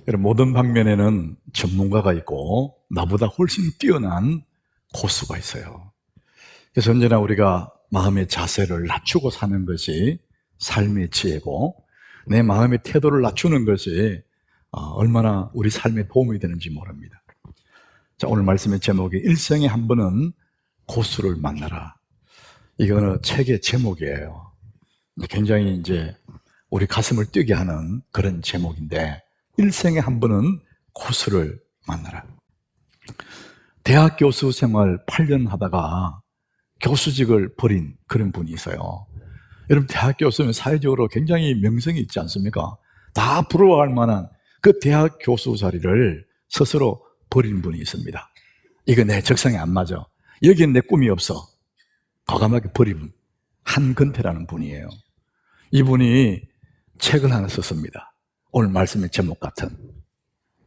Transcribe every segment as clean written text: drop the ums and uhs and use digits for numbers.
여러분, 모든 방면에는 전문가가 있고 나보다 훨씬 뛰어난 고수가 있어요. 그래서 언제나 우리가 마음의 자세를 낮추고 사는 것이 삶의 지혜고, 내 마음의 태도를 낮추는 것이 얼마나 우리 삶에 도움이 되는지 모릅니다. 자, 오늘 말씀의 제목이 일생에 한 번은 고수를 만나라. 이거는 책의 제목이에요. 굉장히 이제 우리 가슴을 뛰게 하는 그런 제목인데, 일생에 한 번은 고수를 만나라. 대학 교수 생활 8년 하다가 교수직을 버린 그런 분이 있어요. 여러분, 대학 교수는 사회적으로 굉장히 명성이 있지 않습니까? 다 부러워할 만한 그 대학 교수 자리를 스스로 버린 분이 있습니다. 이거 내 적성에 안 맞아, 여기엔 내 꿈이 없어, 과감하게 버린 분, 한근태라는 분이에요. 이분이 책을 하나 썼습니다. 오늘 말씀의 제목 같은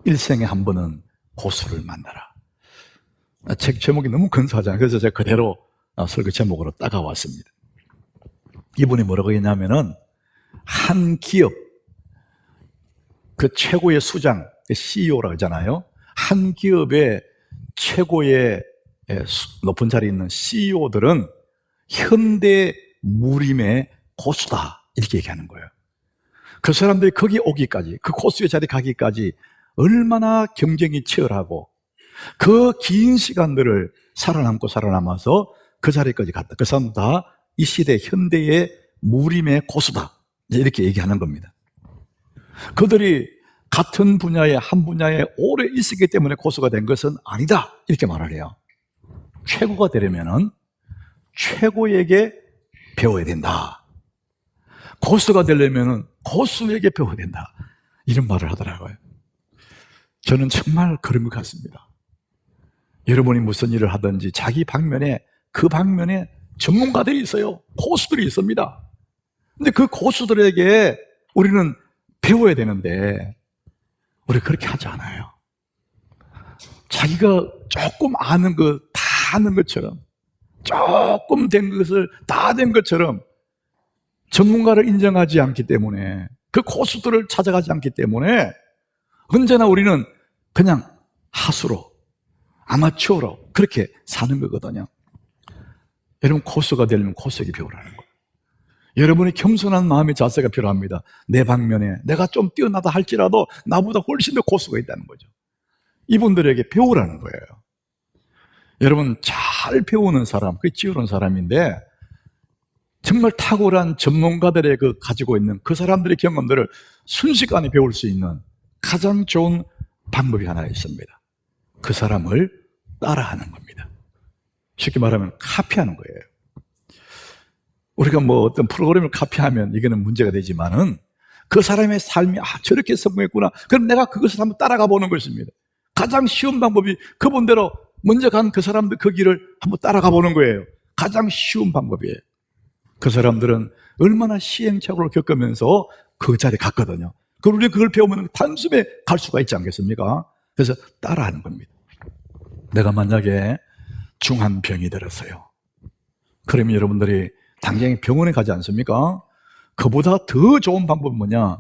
일생에 한 번은 고수를 만나라. 책 제목이 너무 근사하잖아요. 그래서 제가 그대로 설교 제목으로 따가왔습니다. 이분이 뭐라고 했냐면은, 한 기업 그 최고의 수장, CEO라고 하잖아요. 한 기업의 최고의 높은 자리에 있는 CEO들은 현대 무림의 고수다, 이렇게 얘기하는 거예요. 그 사람들이 거기 오기까지, 그 고수의 자리에 가기까지 얼마나 경쟁이 치열하고 그 긴 시간들을 살아남아서 그 자리까지 갔다. 그 사람 다 이 시대 현대의 무림의 고수다, 이렇게 얘기하는 겁니다. 그들이 같은 분야에, 한 분야에 오래 있었기 때문에 고수가 된 것은 아니다, 이렇게 말을 해요. 최고가 되려면은 최고에게 배워야 된다. 고수가 되려면은 고수에게 배워야 된다, 이런 말을 하더라고요. 저는 정말 그런 것 같습니다. 여러분이 무슨 일을 하든지 자기 방면에, 그 방면에 전문가들이 있어요. 고수들이 있습니다. 근데 그 고수들에게 우리는 배워야 되는데 우리 그렇게 하지 않아요. 자기가 조금 아는 것, 다 아는 것처럼, 조금 된 것을 다 된 것처럼 전문가를 인정하지 않기 때문에, 그 고수들을 찾아가지 않기 때문에 언제나 우리는 그냥 하수로, 아마추어로 그렇게 사는 거거든요. 여러분, 고수가 되려면 고수에게 배우라는 거예요. 여러분이 겸손한 마음의 자세가 필요합니다. 내 방면에 내가 좀 뛰어나다 할지라도 나보다 훨씬 더 고수가 있다는 거죠. 이분들에게 배우라는 거예요. 여러분, 잘 배우는 사람, 그게 지혜로운 사람인데, 정말 탁월한 전문가들의 가지고 있는 그 사람들의 경험들을 순식간에 배울 수 있는 가장 좋은 방법이 하나 있습니다. 그 사람을 따라하는 겁니다. 쉽게 말하면 카피하는 거예요. 우리가 어떤 프로그램을 카피하면 이거는 문제가 되지만은, 그 사람의 삶이 저렇게 성공했구나, 그럼 내가 그것을 한번 따라가 보는 것입니다. 가장 쉬운 방법이 그분대로 먼저 간 그 사람들 그 길을 한번 따라가 보는 거예요. 가장 쉬운 방법이에요. 그 사람들은 얼마나 시행착오를 겪으면서 그 자리에 갔거든요. 그럼 우리 그걸 배우면 단숨에 갈 수가 있지 않겠습니까? 그래서 따라하는 겁니다. 내가 만약에 중한 병이 들었어요. 그러면 여러분들이 당장에 병원에 가지 않습니까? 그보다 더 좋은 방법은 뭐냐?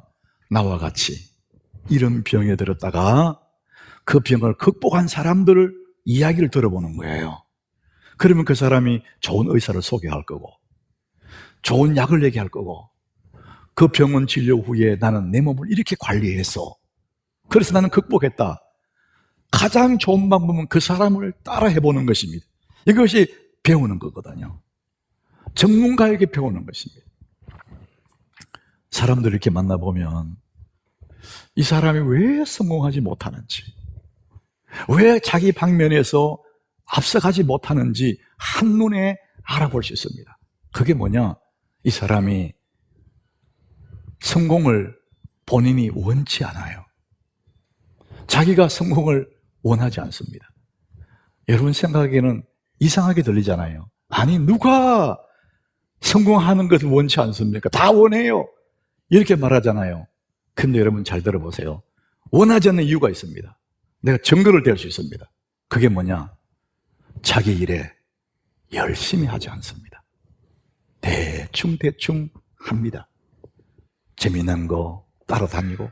나와 같이 이런 병에 들었다가 그 병을 극복한 사람들을 이야기를 들어보는 거예요. 그러면 그 사람이 좋은 의사를 소개할 거고, 좋은 약을 얘기할 거고, 그 병원 진료 후에 나는 내 몸을 이렇게 관리했어, 그래서 나는 극복했다. 가장 좋은 방법은 그 사람을 따라 해보는 것입니다. 이것이 배우는 거거든요. 전문가에게 배우는 것입니다. 사람들을 이렇게 만나보면 이 사람이 왜 성공하지 못하는지, 왜 자기 방면에서 앞서가지 못하는지 한눈에 알아볼 수 있습니다. 그게 뭐냐? 이 사람이 성공을 본인이 원치 않아요. 자기가 성공을 원하지 않습니다. 여러분 생각에는 이상하게 들리잖아요. 아니, 누가 성공하는 것을 원치 않습니까? 다 원해요, 이렇게 말하잖아요. 근데 여러분 잘 들어보세요. 원하지 않는 이유가 있습니다. 내가 증거를 댈 수 있습니다. 그게 뭐냐? 자기 일에 열심히 하지 않습니다. 대충 합니다. 재미난 거 따라다니고,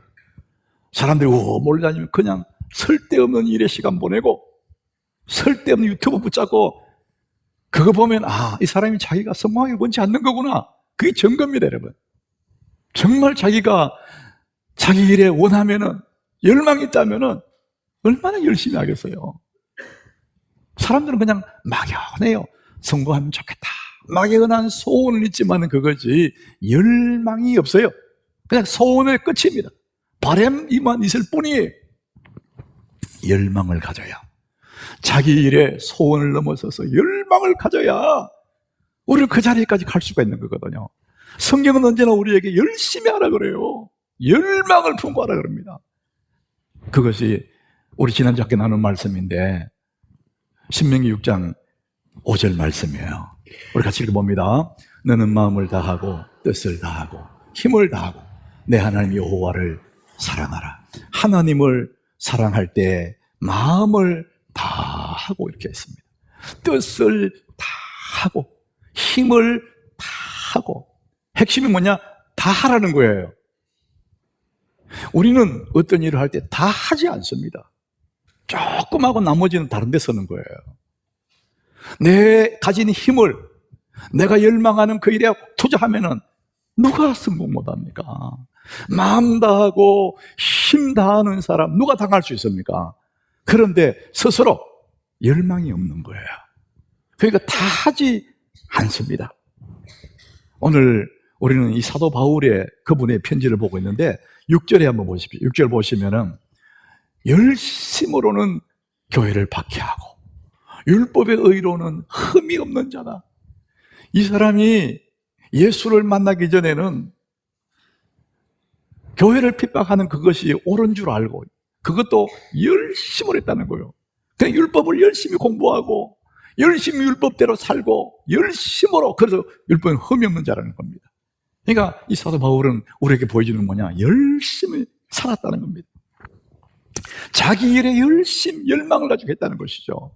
사람들이 몰려다니면 그냥 쓸데없는 일에 시간 보내고 쓸데없는 유튜브 붙잡고 그거 보면 이 사람이 자기가 성공하기 원치 않는 거구나. 그게 증거입니다, 여러분. 정말 자기가 자기 일에 원하면은 열망이 있다면은 얼마나 열심히 하겠어요. 사람들은 그냥 막연해요. 성공하면 좋겠다. 막연한 소원은 있지만 그거지 열망이 없어요. 그냥 소원의 끝입니다. 바람이만 있을 뿐이에요. 열망을 가져야, 자기 일에 소원을 넘어서서 열망을 가져야 우리는 그 자리까지 갈 수가 있는 거거든요. 성경은 언제나 우리에게 열심히 하라 그래요. 열망을 품고 하라 그럽니다. 그것이 우리 지난주 학교 나눈 말씀인데 신명기 6장 5절 말씀이에요. 우리 같이 읽어봅니다. 너는 마음을 다하고 뜻을 다하고 힘을 다하고 내 하나님 여호와를 사랑하라. 하나님을 사랑할 때 마음을 다하고 이렇게 했습니다. 뜻을 다하고 힘을 다하고. 핵심이 뭐냐? 다 하라는 거예요. 우리는 어떤 일을 할 때 다 하지 않습니다. 조금 하고 나머지는 다른 데 쓰는 거예요. 내 가진 힘을 내가 열망하는 그 일에 투자하면은 누가 성공 못합니까? 마음 다하고 힘 다하는 사람 누가 당할 수 있습니까? 그런데 스스로 열망이 없는 거예요. 그러니까 다 하지 않습니다. 오늘 우리는 이 사도 바울의 그분의 편지를 보고 있는데 6절에 한번 보십시오. 6절 보시면은 열심으로는 교회를 박해하고 율법의 의로는 흠이 없는 자다. 이 사람이 예수를 만나기 전에는 교회를 핍박하는 그것이 옳은 줄 알고 그것도 열심을 했다는 거예요. 그냥 율법을 열심히 공부하고 열심히 율법대로 살고 열심으로, 그래서 율법은 흠이 없는 자라는 겁니다. 그러니까 이 사도 바울은 우리에게 보여주는 뭐냐? 열심히 살았다는 겁니다. 자기 일에 열망을 가지고 했다는 것이죠.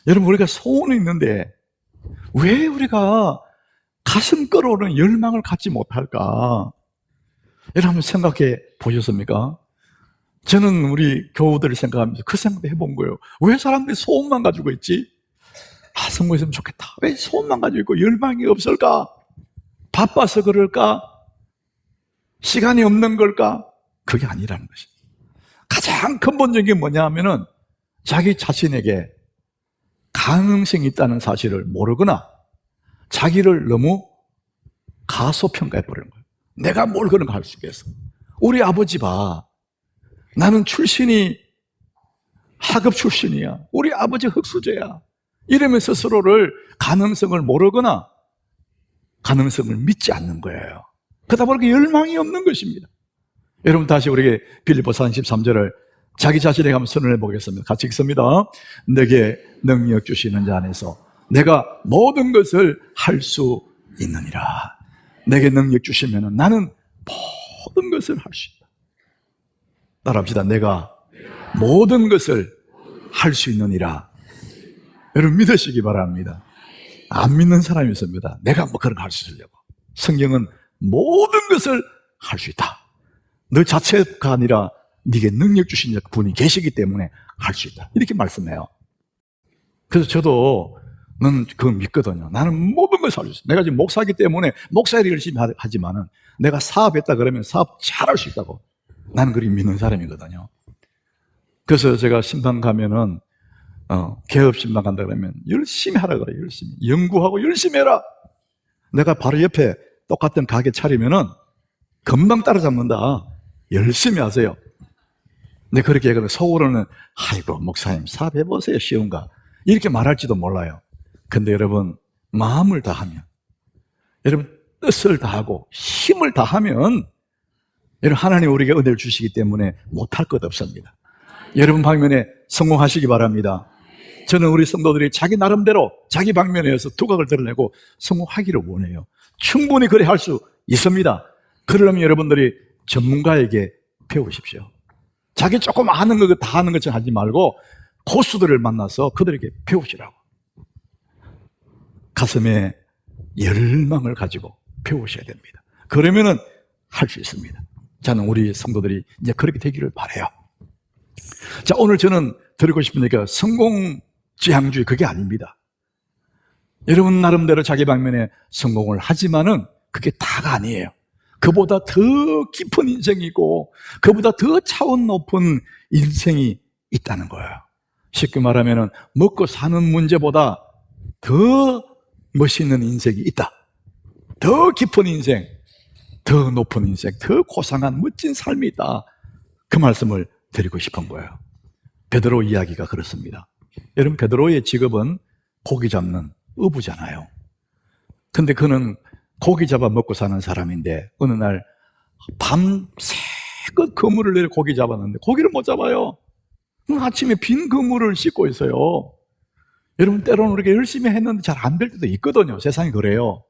여러분, 우리가 소원이 있는데 왜 우리가 가슴 끓어오르는 열망을 갖지 못할까? 여러분 한번 생각해 보셨습니까? 저는 우리 교우들을 생각하면서 그 생각도 해본 거예요. 왜 사람들이 소원만 가지고 있지? 성공했으면 좋겠다. 왜 소원만 가지고 있고 열망이 없을까? 바빠서 그럴까? 시간이 없는 걸까? 그게 아니라는 것이죠. 가장 근본적인 게 뭐냐 하면은 자기 자신에게 가능성이 있다는 사실을 모르거나 자기를 너무 가소평가해버리는 거예요. 내가 뭘 그런 거 할 수 있겠어? 우리 아버지 봐. 나는 출신이 하급 출신이야. 우리 아버지 흙수저야. 이러면서 스스로를 가능성을 모르거나 가능성을 믿지 않는 거예요. 그러다 보니까 열망이 없는 것입니다. 여러분 다시 우리에게 빌립보서 13절을 자기 자신에게 한번 선언해 보겠습니다. 같이 읽습니다. 내게 능력 주시는 자 안에서 내가 모든 것을 할 수 있느니라. 내게 능력 주시면 나는 모든 것을 할 수 있다. 따라합시다. 내가 모든 것을 할 수 있느니라. 여러분 믿으시기 바랍니다. 안 믿는 사람이 있습니다. 내가 뭐 그런 거 할 수 있으려고. 성경은 모든 것을 할 수 있다. 너 자체가 아니라 네게 능력 주신 분이 계시기 때문에 할 수 있다. 이렇게 말씀해요. 그래서 저도 는 그거 믿거든요. 나는 모든 것을 할 수 있어. 내가 지금 목사이기 때문에 목사일을 열심히 하지만은 내가 사업했다 그러면 사업 잘할 수 있다고. 나는 그렇게 믿는 사람이거든요. 그래서 제가 신방 가면은 개업 신방 간다 그러면 열심히 하라 그래요. 열심히 연구하고 열심히 해라. 내가 바로 옆에 똑같은 가게 차리면은 금방 따라잡는다. 열심히 하세요. 근데 그렇게 얘기하면 속으로는 아이고 목사님 사업해보세요. 쉬운가 이렇게 말할지도 몰라요. 근데 여러분 마음을 다하면, 여러분 뜻을 다하고 힘을 다하면 여러분 하나님 우리에게 은혜를 주시기 때문에 못할 것 없습니다. 여러분 방면에 성공하시기 바랍니다. 저는 우리 성도들이 자기 나름대로 자기 방면에서 두각을 드러내고 성공하기를 원해요. 충분히 그래 할 수 있습니다. 그러려면 여러분들이 전문가에게 배우십시오. 자기 조금 아는 거 다 아는 것처럼 하지 말고 고수들을 만나서 그들에게 배우시라고. 가슴에 열망을 가지고 배우셔야 됩니다. 그러면은 할 수 있습니다. 저는 우리 성도들이 이제 그렇게 되기를 바라요. 자, 오늘 저는 드리고 싶은 얘기가 성공지향주의, 그게 아닙니다. 여러분 나름대로 자기 방면에 성공을 하지만은 그게 다가 아니에요. 그보다 더 깊은 인생이고 그보다 더 차원 높은 인생이 있다는 거예요. 쉽게 말하면 먹고 사는 문제보다 더 멋있는 인생이 있다. 더 깊은 인생, 더 높은 인생, 더 고상한 멋진 삶이 있다. 그 말씀을 드리고 싶은 거예요. 베드로 이야기가 그렇습니다. 여러분, 베드로의 직업은 고기 잡는 어부잖아요. 근데 그는 고기 잡아 먹고 사는 사람인데 어느 날 밤새껏 그물을 내려 고기 잡았는데 고기를 못 잡아요. 아침에 빈 그물을 씻고 있어요. 여러분, 때로는 그렇게 열심히 했는데 잘 안 될 때도 있거든요. 세상이 그래요.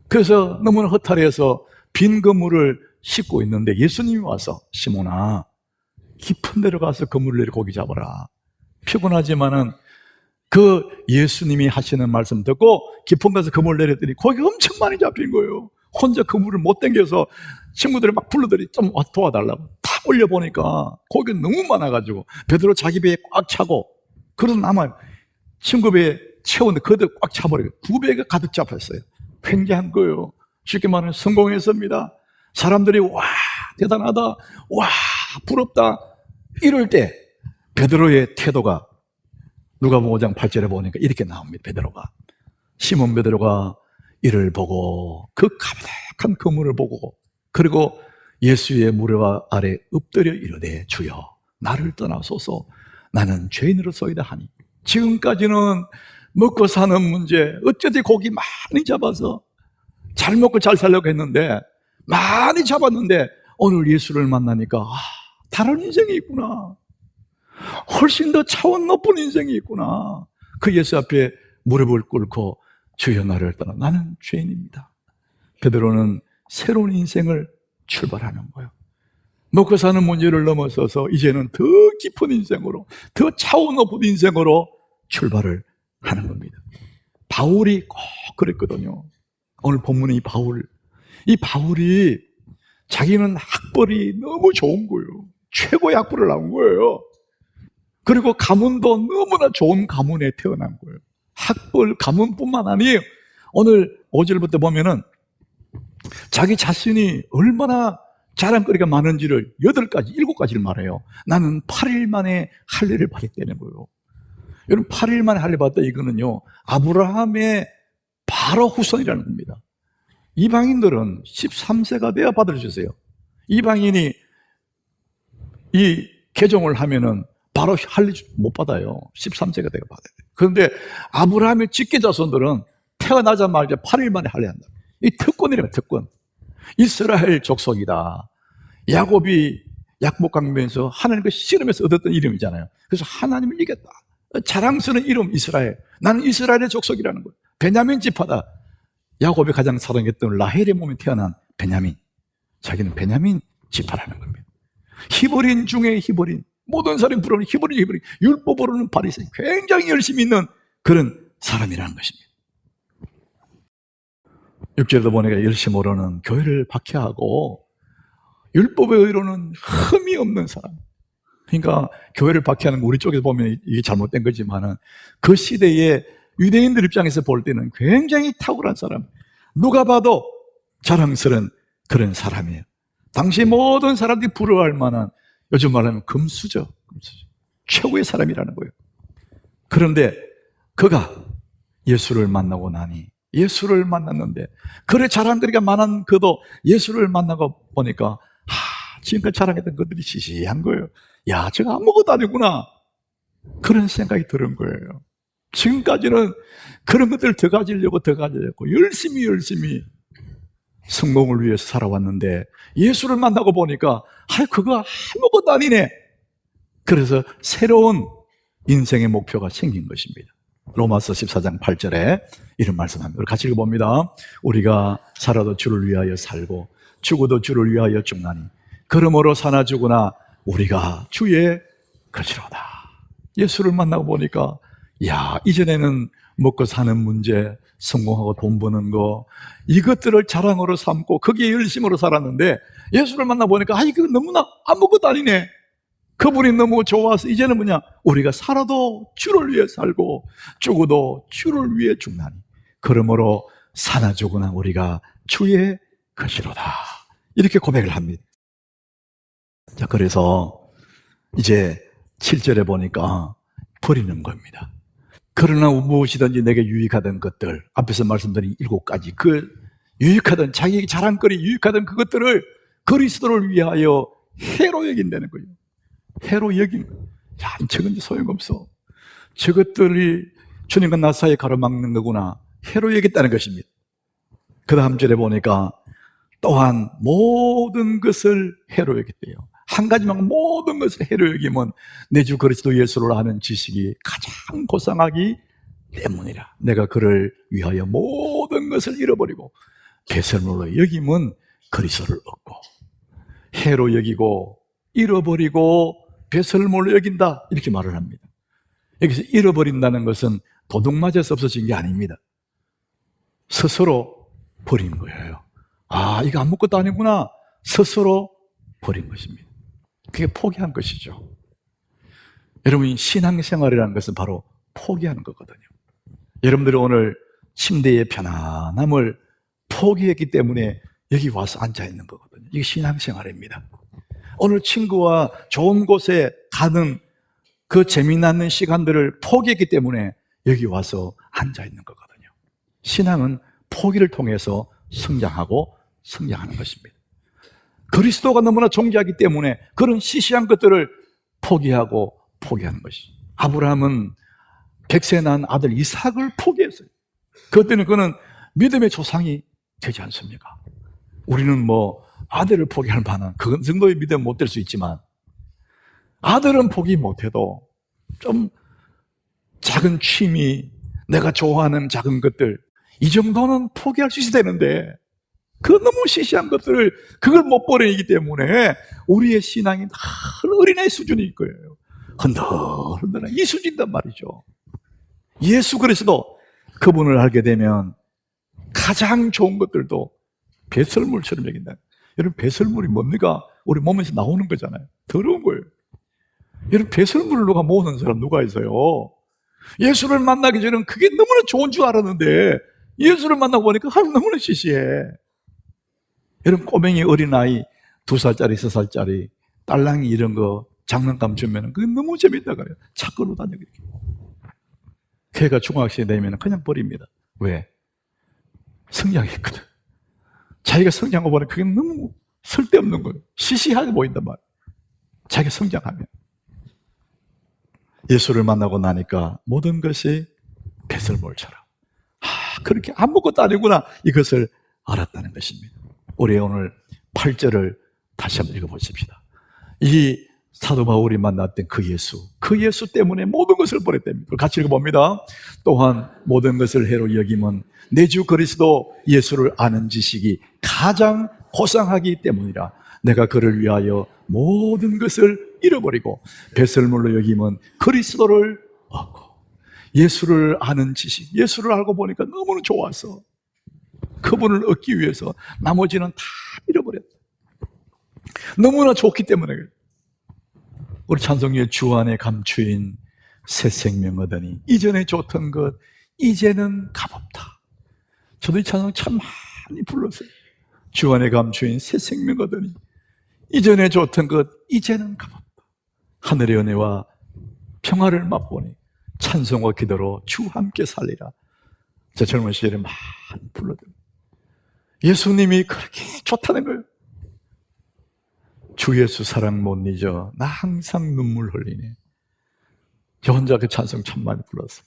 그래서 너무나 허탈해서 빈 그물을 씻고 있는데 예수님이 와서 시몬아, 깊은 데로 가서 그물을 내려 고기 잡아라. 피곤하지만은 그 예수님이 하시는 말씀 듣고 깊은 데서 그물을 내렸더니 고기가 엄청 많이 잡힌 거예요. 혼자 그물을 못 당겨서 친구들을 막 불러들이 좀 도와달라고 탁 올려보니까 고기가 너무 많아가지고 베드로 자기 배에 꽉 차고, 그래서 남아요. 친구 배에 채웠는데 그대로 꽉 차버리고 두 배가 가득 잡혔어요. 굉장한 거예요. 쉽게 말하면 성공했습니다. 사람들이 와, 대단하다, 와, 부럽다, 이럴 때 베드로의 태도가 누가복음 5장 8절에 보니까 이렇게 나옵니다. 베드로가, 시몬 베드로가 이를 보고 그 가득한 그물을 보고, 그리고 예수의 무릎 아래 엎드려 이르되 주여 나를 떠나소서 나는 죄인으로서이다 하니. 지금까지는 먹고 사는 문제, 어쩌지 고기 많이 잡아서 잘 먹고 잘 살려고 했는데, 많이 잡았는데 오늘 예수를 만나니까 다른 인생이 있구나, 훨씬 더 차원 높은 인생이 있구나. 그 예수 앞에 무릎을 꿇고 주여 나를 떠나 나는 죄인입니다. 베드로는 새로운 인생을 출발하는 거예요. 먹고 사는 문제를 넘어서서 이제는 더 깊은 인생으로, 더 차원 높은 인생으로 출발을 하는 겁니다. 바울이 꼭 그랬거든요. 오늘 본문의 이 바울이 자기는 학벌이 너무 좋은 거예요. 최고의 학벌을 나온 거예요. 그리고 가문도 너무나 좋은 가문에 태어난 거예요. 학벌, 가문뿐만 아니에요. 오늘 5절부터 보면은 자기 자신이 얼마나 자랑거리가 많은지를 8가지, 7가지를 말해요. 나는 8일 만에 할례를 받았다는 거예요. 여러분, 8일 만에 할례 받았다, 이거는요, 아브라함의 바로 후손이라는 겁니다. 이방인들은 13세가 돼야 받을 수 있어요. 이방인이 이 개종을 하면은 바로 할례 못 받아요. 13세가 돼야 받아야 돼요. 그런데 아브라함의 직계 자손들은 태어나자마자 8일 만에 할례한다. 이 특권이래요, 특권. 이스라엘 족속이다. 야곱이 약목강변에서 하나님과 씨름해서 얻었던 이름이잖아요. 그래서 하나님을 이겼다. 자랑스러운 이름 이스라엘. 나는 이스라엘의 족속이라는 거예요. 베냐민 지파다. 야곱이 가장 사랑했던 라헬의 몸에 태어난 베냐민. 자기는 베냐민 지파라는 겁니다. 히브리인 중에 히브리인. 모든 사람이 부르는 히브리인. 율법으로는 바리새인. 굉장히 열심히 있는 그런 사람이라는 것입니다. 6절에도 보니까 열심으로는 교회를 박해하고 율법의 의로는 흠이 없는 사람. 그러니까 교회를 박해하는 거 우리 쪽에서 보면 이게 잘못된 거지만은 그 시대에 유대인들 입장에서 볼 때는 굉장히 탁월한 사람, 누가 봐도 자랑스러운 그런 사람이에요. 당시 모든 사람들이 부러워할 만한, 요즘 말하면 금수저. 최고의 사람이라는 거예요. 그런데 그가 예수를 만나고 나니, 예수를 만났는데, 그래 자랑거리가 많은 그도 예수를 만나고 보니까 지금까지 자랑했던 것들이 시시한 거예요. 야, 저거 아무것도 아니구나, 그런 생각이 드는 거예요. 지금까지는 그런 것들을 더 가지려고 열심히 성공을 위해서 살아왔는데 예수를 만나고 보니까 그거 아무것도 아니네. 그래서 새로운 인생의 목표가 생긴 것입니다. 로마서 14장 8절에 이런 말씀합니다. 우리 같이 읽어봅니다. 우리가 살아도 주를 위하여 살고 죽어도 주를 위하여 죽나니 그러므로 사나 죽으나 우리가 주의 것이로다. 예수를 만나고 보니까, 야, 이전에는 먹고 사는 문제, 성공하고 돈 버는 거, 이것들을 자랑으로 삼고 거기에 열심으로 살았는데 예수를 만나보니까 이거 너무나 아무것도 아니네. 그분이 너무 좋아서 이제는 뭐냐, 우리가 살아도 주를 위해 살고 죽어도 주를 위해 죽나니 그러므로 사나 죽으나 우리가 주의 것이로다, 이렇게 고백을 합니다. 자, 그래서 이제 7절에 보니까 버리는 겁니다. 그러나 무엇이든지 내게 유익하던 것들, 앞에서 말씀드린 7가지 그 유익하던, 자기 자랑거리 유익하던 그것들을 그리스도를 위하여 해로 여긴다는 거예요. 해로 여긴 거예요. 야, 저건 소용없어. 저것들이 주님과 나 사이에 가로막는 거구나. 해로 여겼다는 것입니다. 그 다음 절에 보니까 또한 모든 것을 해로 여겼대요. 한 가지만 모든 것을 해로 여기면 내 주 그리스도 예수를 아는 지식이 가장 고상하기 때문이라. 내가 그를 위하여 모든 것을 잃어버리고 배설물로 여기면 그리스도를 얻고, 해로 여기고 잃어버리고 배설물로 여긴다, 이렇게 말을 합니다. 여기서 잃어버린다는 것은 도둑 맞아서 없어진 게 아닙니다. 스스로 버린 거예요. 이거 아무것도 아니구나, 스스로 버린 것입니다. 그게 포기한 것이죠. 여러분, 신앙생활이라는 것은 바로 포기하는 거거든요. 여러분들이 오늘 침대의 편안함을 포기했기 때문에 여기 와서 앉아있는 거거든요. 이게 신앙생활입니다. 오늘 친구와 좋은 곳에 가는 그 재미나는 시간들을 포기했기 때문에 여기 와서 앉아있는 거거든요. 신앙은 포기를 통해서 성장하고 성장하는 것입니다. 그리스도가 너무나 존귀하기 때문에 그런 시시한 것들을 포기하는 것이죠. 아브라함은 100세 난 아들 이삭을 포기했어요. 그것 때문에 그는 믿음의 조상이 되지 않습니까? 우리는 아들을 포기할 만한 그 정도의 믿음은 못 될 수 있지만, 아들은 포기 못해도 좀 작은 취미, 내가 좋아하는 작은 것들, 이 정도는 포기할 수 있어야 되는데 그 너무 시시한 것들을 그걸 못 버리기 때문에 우리의 신앙이 어린아이 수준일 거예요. 흔들흔들 이 수준이란 말이죠. 예수 그리스도, 그분을 알게 되면 가장 좋은 것들도 배설물처럼 여긴다. 여러분, 배설물이 뭡니까? 우리 몸에서 나오는 거잖아요. 더러운 거예요. 여러분, 배설물을 모으는 사람 누가 있어요? 예수를 만나기 전에는 그게 너무나 좋은 줄 알았는데 예수를 만나고 보니까 너무나 시시해. 여러분, 꼬맹이 어린아이 2살짜리 3살짜리 딸랑이 이런 거 장난감 주면 그게 너무 재밌다 그래요. 착걸로 다녀. 걔가 중학생이 되면 그냥 버립니다. 왜? 성장했거든. 자기가 성장하고 보니 그게 너무 쓸데없는 거예요. 시시하게 보인단 말이에요. 자기가 성장하면. 예수를 만나고 나니까 모든 것이 배설물처럼, 그렇게 아무것도 아니구나, 이것을 알았다는 것입니다. 우리 오늘 8절을 다시 한번 읽어보십시다. 이 사도 바울이 만났던 그 예수 때문에 모든 것을 버렸답니다. 같이 읽어봅니다. 또한 모든 것을 해로 여김은 내 주 그리스도 예수를 아는 지식이 가장 고상하기 때문이라. 내가 그를 위하여 모든 것을 잃어버리고 배설물로 여김은 그리스도를 얻고. 예수를 아는 지식, 예수를 알고 보니까 너무나 좋아서 그분을 얻기 위해서 나머지는 다 잃어버렸다. 너무나 좋기 때문에. 우리 찬송가에 주 안에 감추인 새 생명 얻으니 이전에 좋던 것 이제는 값없다. 저도 이 찬송 참 많이 불렀어요. 주 안에 감추인 새 생명 얻으니 이전에 좋던 것 이제는 값없다. 하늘의 은혜와 평화를 맛보니 찬송과 기도로 주 함께 살리라. 저 젊은 시절에 많이 불러드립니다. 예수님이 그렇게 좋다는 거예요. 주 예수 사랑 못 잊어 나 항상 눈물 흘리네. 저 혼자 그 찬송 참 많이 불렀어요.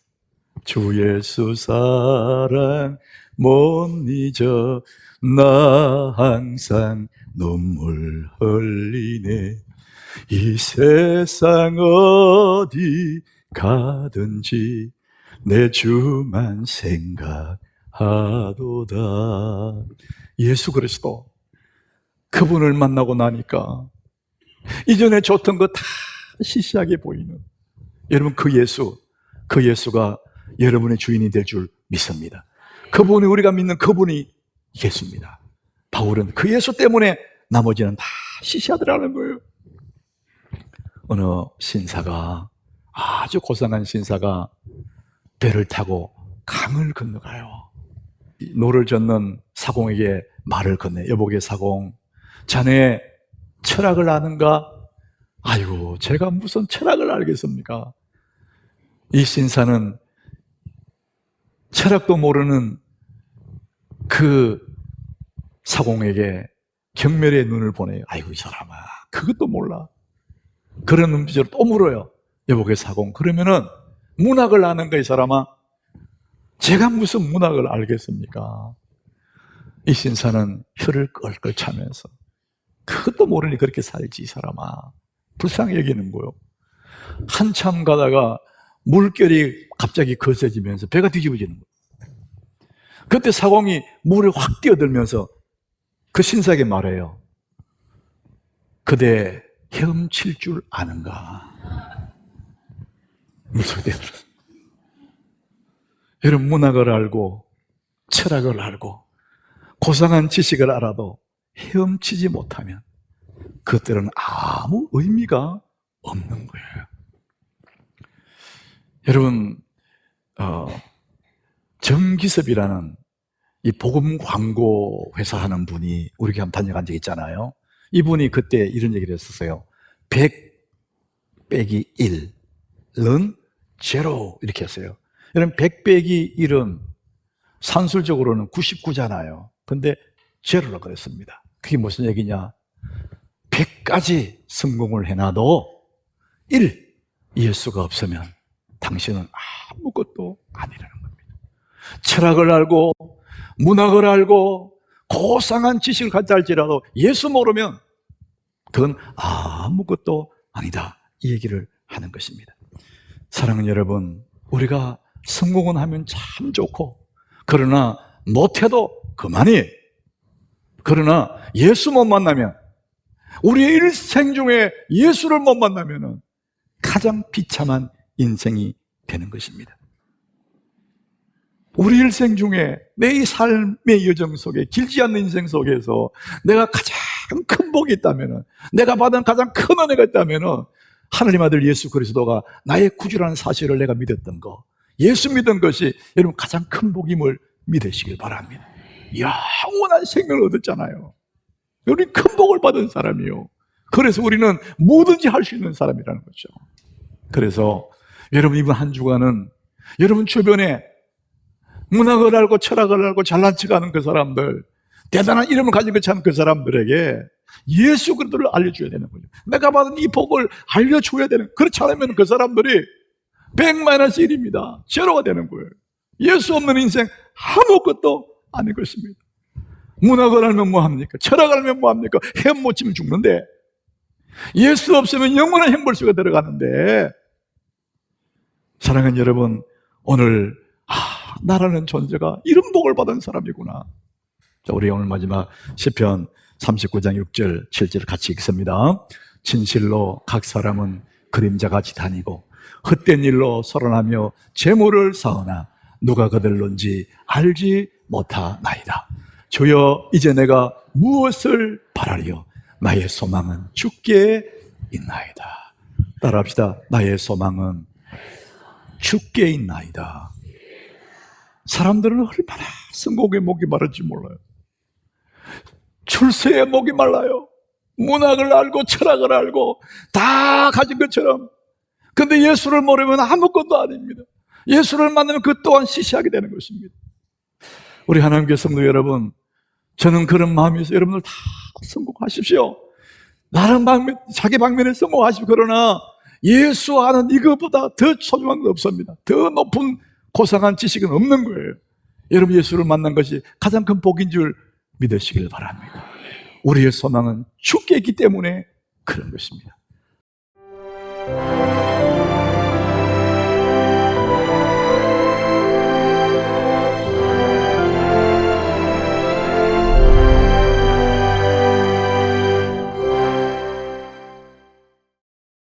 주 예수 사랑 못 잊어 나 항상 눈물 흘리네. 이 세상 어디 가든지 내 주만 생각하도다. 예수 그리스도, 그분을 만나고 나니까 이전에 좋던 거 다 시시하게 보이는, 여러분, 그 예수가 여러분의 주인이 될 줄 믿습니다. 그분이, 우리가 믿는 그분이 예수입니다. 바울은 그 예수 때문에 나머지는 다 시시하더라는 거예요. 어느 신사가, 아주 고상한 신사가 배를 타고 강을 건너가요. 노를 젓는 사공에게 말을 건네. 여보게 사공, 자네 철학을 아는가? 아이고, 제가 무슨 철학을 알겠습니까? 이 신사는 철학도 모르는 그 사공에게 경멸의 눈을 보내요. 아이고, 이 사람아, 그것도 몰라. 그런 눈빛으로 또 물어요. 여보게 사공, 그러면은 문학을 아는가, 이 사람아? 제가 무슨 문학을 알겠습니까? 이 신사는 혀를 끌끌 차면서, 그것도 모르니 그렇게 살지, 이 사람아. 불쌍히 여기는 거요. 한참 가다가 물결이 갑자기 거세지면서 배가 뒤집어지는 거예요. 그때 사공이 물에 확 뛰어들면서 그 신사에게 말해요. 그대 헤엄칠 줄 아는가? 무슨 소리 들어? 여러분, 문학을 알고 철학을 알고 고상한 지식을 알아도 헤엄치지 못하면 그것들은 아무 의미가 없는 거예요. 여러분, 정기섭이라는 이 복음 광고 회사 하는 분이 우리가 한번 다녀간 적 있잖아요. 이분이 그때 이런 얘기를 했었어요. 100 빼기 1은 제로, 이렇게 했어요. 여러분, 100 빼기 1은 산술적으로는 99잖아요. 근데 제로라고 그랬습니다. 그게 무슨 얘기냐? 100까지 성공을 해놔도 1, 예수가 없으면 당신은 아무것도 아니라는 겁니다. 철학을 알고 문학을 알고 고상한 지식을 갖다 할지라도 예수 모르면 그건 아무것도 아니다, 이 얘기를 하는 것입니다. 사랑하는 여러분, 우리가 성공은 하면 참 좋고, 그러나 못해도 그만이에요. 그러나 예수 못 만나면, 우리의 일생 중에 예수를 못 만나면 가장 비참한 인생이 되는 것입니다. 우리 일생 중에 내 이 삶의 여정 속에, 길지 않는 인생 속에서 내가 가장 큰 복이 있다면, 내가 받은 가장 큰 은혜가 있다면 하나님 아들 예수 그리스도가 나의 구주라는 사실을 내가 믿었던 거, 예수 믿은 것이 여러분 가장 큰 복임을 믿으시길 바랍니다. 영원한 생명을 얻었잖아요. 우리 큰 복을 받은 사람이요. 그래서 우리는 뭐든지 할 수 있는 사람이라는 거죠. 그래서 여러분, 이번 한 주간은 여러분 주변에 문학을 알고 철학을 알고 잘난 척하는 그 사람들, 대단한 이름을 가진 그 참 그 사람들에게 예수 그리스도를 알려줘야 되는 거죠. 내가 받은 이 복을 알려줘야 되는, 그렇지 않으면 그 사람들이 100-1입니다. 제로가 되는 거예요. 예수 없는 인생 아무것도 아닌 것입니다. 문학을 알면 뭐합니까? 철학을 알면 뭐합니까? 헤엄 못 치면 죽는데, 예수 없으면 영원한 형벌수가 들어가는데, 사랑하는 여러분, 오늘 나라는 존재가 이런 복을 받은 사람이구나. 자, 우리 오늘 마지막 시편 39장 6절 7절을 같이 읽습니다. 진실로 각 사람은 그림자같이 다니고 헛된 일로 서론하며 재물을 쌓으나 누가 그들론지 알지 못하나이다. 주여, 이제 내가 무엇을 바라리요? 나의 소망은 주께 있나이다. 따라합시다. 나의 소망은 주께 있나이다. 사람들은 얼마나 성공의 목이 마른지 몰라요. 출세의 목이 말라요. 문학을 알고 철학을 알고 다 가진 것처럼. 근데 예수를 모르면 아무것도 아닙니다. 예수를 만나면 그 또한 시시하게 되는 것입니다. 우리 하나님께 성도 여러분, 저는 그런 마음이 있어요. 여러분들 다 성공하십시오. 나름 방면, 자기 방면에 성공하십시오. 그러나 예수 아는 이것보다 더 소중한 건 없습니다. 더 높은 고상한 지식은 없는 거예요. 여러분, 예수를 만난 것이 가장 큰 복인 줄 믿으시길 바랍니다. 우리의 소망은 주께 있기 때문에 그런 것입니다.